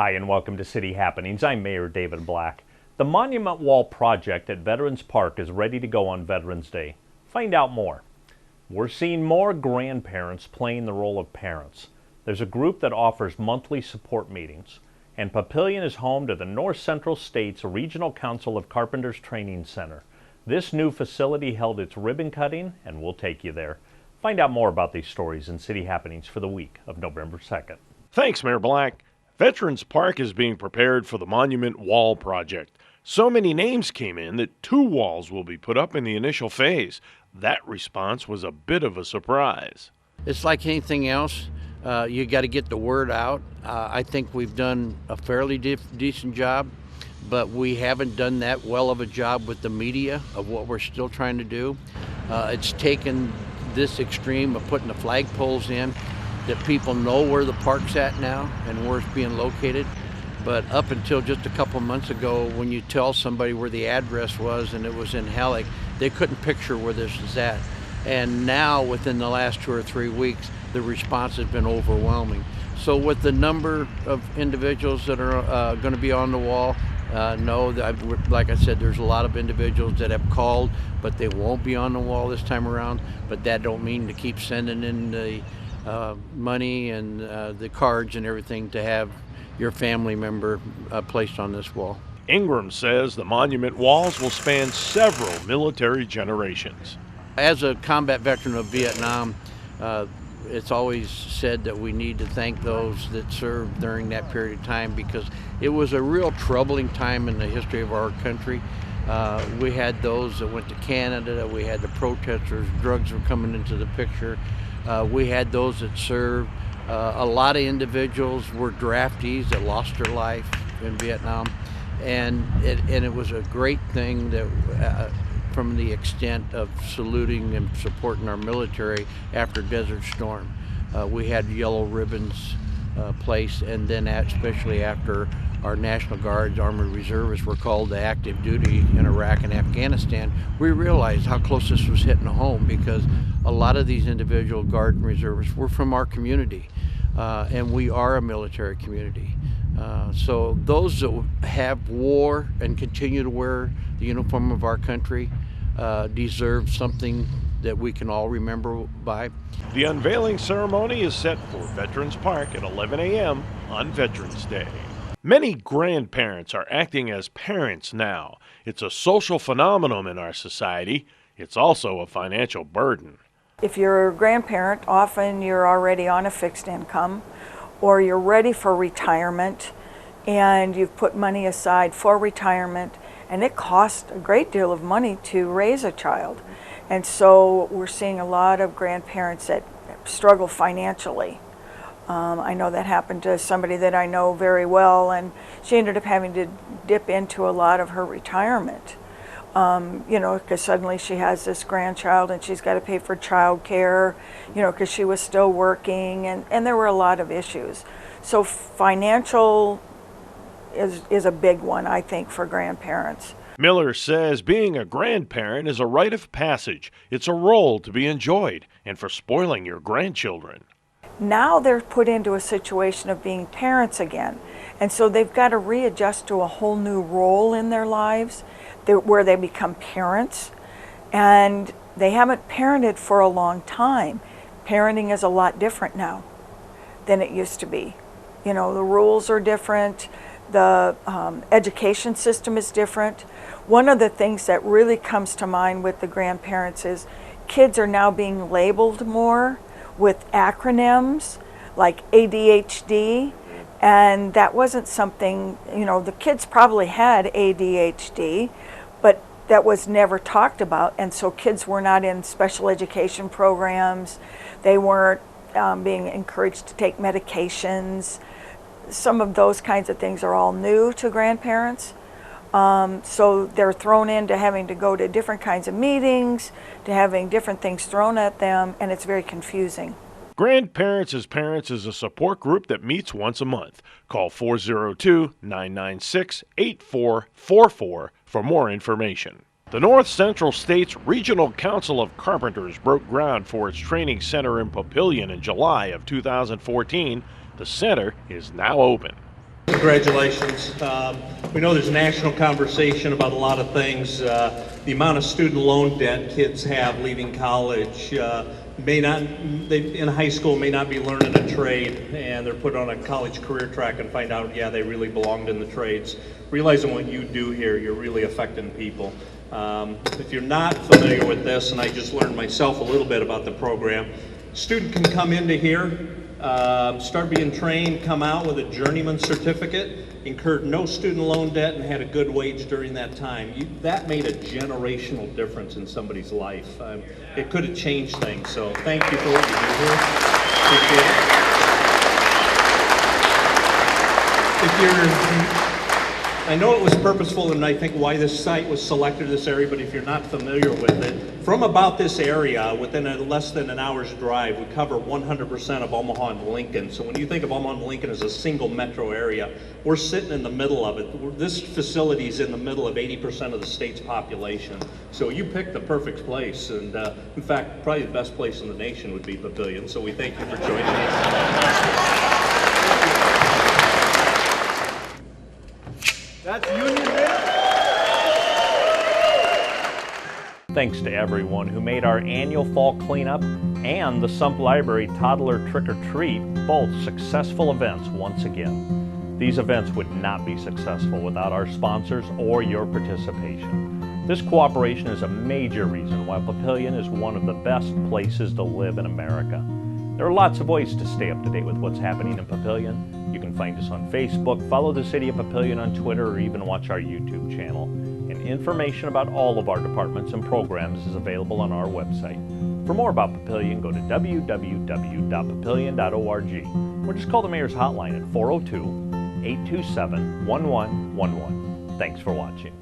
Hi and welcome to City Happenings. I'm Mayor David Black. The Monument Wall project at Veterans Park is ready to go on Veterans Day. Find out more. We're seeing more grandparents playing the role of parents. There's a group that offers monthly support meetings, and Papillion is home to the North Central States Regional Council of Carpenters Training Center. This new facility held its ribbon cutting, and we'll take you there. Find out more about these stories in City Happenings for the week of November 2nd. Thanks, Mayor Black. Veterans Park is being prepared for the Monument Wall project. So many names came in that 2 walls will be put up in the initial phase. That response was a bit of a surprise. It's like anything else. You got to get the word out. I think we've done a fairly decent job, but we haven't done that well of a job with the media of what we're still trying to do. It's taken this extreme of putting the flagpoles in, that people know where the park's at now and where it's being located. But up until just a couple of months ago, when you tell somebody where the address was and it was in Halleck, they couldn't picture where this is at. And now, within the last 2 or 3 weeks, the response has been overwhelming. So with the number of individuals that are going to be on the wall, no, like I said, there's a lot of individuals that have called, but they won't be on the wall this time around. But that don't mean to keep sending in the money and the cards and everything to have your family member placed on this wall. Ingram says the monument walls will span several military generations. As a combat veteran of Vietnam, it's always said that we need to thank those that served during that period of time, because it was a real troubling time in the history of our country. We had those that went to Canada, we had the protesters, drugs were coming into the picture. We had those that served. A lot of individuals were draftees that lost their life in Vietnam, and it was a great thing that from the extent of saluting and supporting our military after Desert Storm. We had yellow ribbons placed, and then especially after our National Guards, Army Reservists were called to active duty in Iraq and Afghanistan, we realized how close this was hitting home, because a lot of these individual Guard and Reservists were from our community, and we are a military community. So those that have wore and continue to wear the uniform of our country deserve something that we can all remember by. The unveiling ceremony is set for Veterans Park at 11 a.m. on Veterans Day. Many grandparents are acting as parents now. It's a social phenomenon in our society. It's also a financial burden. If you're a grandparent, often you're already on a fixed income, or you're ready for retirement and you've put money aside for retirement, and it costs a great deal of money to raise a child. And so we're seeing a lot of grandparents that struggle financially. I know that happened to somebody that I know very well, and she ended up having to dip into a lot of her retirement. Because suddenly she has this grandchild and she's got to pay for child care, because she was still working, and there were a lot of issues. So financial is a big one, I think, for grandparents. Miller says being a grandparent is a rite of passage. It's a role to be enjoyed, and for spoiling your grandchildren. Now they're put into a situation of being parents again, and so they've got to readjust to a whole new role in their lives where they become parents, and they haven't parented for a long time. Parenting is a lot different now than it used to be. The rules are different, the education system is different. One of the things that really comes to mind with the grandparents is kids are now being labeled more with acronyms like ADHD, and that wasn't something, the kids probably had ADHD, but that was never talked about, and so kids were not in special education programs. They weren't being encouraged to take medications. Some of those kinds of things are all new to grandparents. So they're thrown into having to go to different kinds of meetings, to having different things thrown at them, and it's very confusing. Grandparents as Parents is a support group that meets once a month. Call 402-996-8444 for more information. The North Central States Regional Council of Carpenters broke ground for its training center in Papillion in July of 2014. The center is now open. congratulations. We know there's national conversation about a lot of things. The amount of student loan debt kids have leaving college, in high school may not be learning a trade, and they're put on a college career track and find out, yeah, they really belonged in the trades. Realizing what you do here, you're really affecting people. If you're not familiar with this, and I just learned myself a little bit about the program, student can come into here, start being trained, come out with a journeyman certificate, incurred no student loan debt, and had a good wage during that time. That made a generational difference in somebody's life. It could have changed things, so thank you for what you do here. Appreciate it. I know it was purposeful, and I think why this site was selected, this area, but if you're not familiar with it, from about this area, within less than an hour's drive, we cover 100% of Omaha and Lincoln. So when you think of Omaha and Lincoln as a single metro area, we're sitting in the middle of it. This facility is in the middle of 80% of the state's population. So you picked the perfect place, and in fact, probably the best place in the nation would be Papillion. So we thank you for joining us. That's Union Day. Thanks to everyone who made our annual fall cleanup and the Sump Library Toddler Trick or Treat both successful events once again. These events would not be successful without our sponsors or your participation. This cooperation is a major reason why Papillion is one of the best places to live in America. There are lots of ways to stay up to date with what's happening in Papillion. You can find us on Facebook, follow the City of Papillion on Twitter, or even watch our YouTube channel. And information about all of our departments and programs is available on our website. For more about Papillion, go to www.papillion.org or just call the Mayor's Hotline at 402-827-1111. Thanks for watching.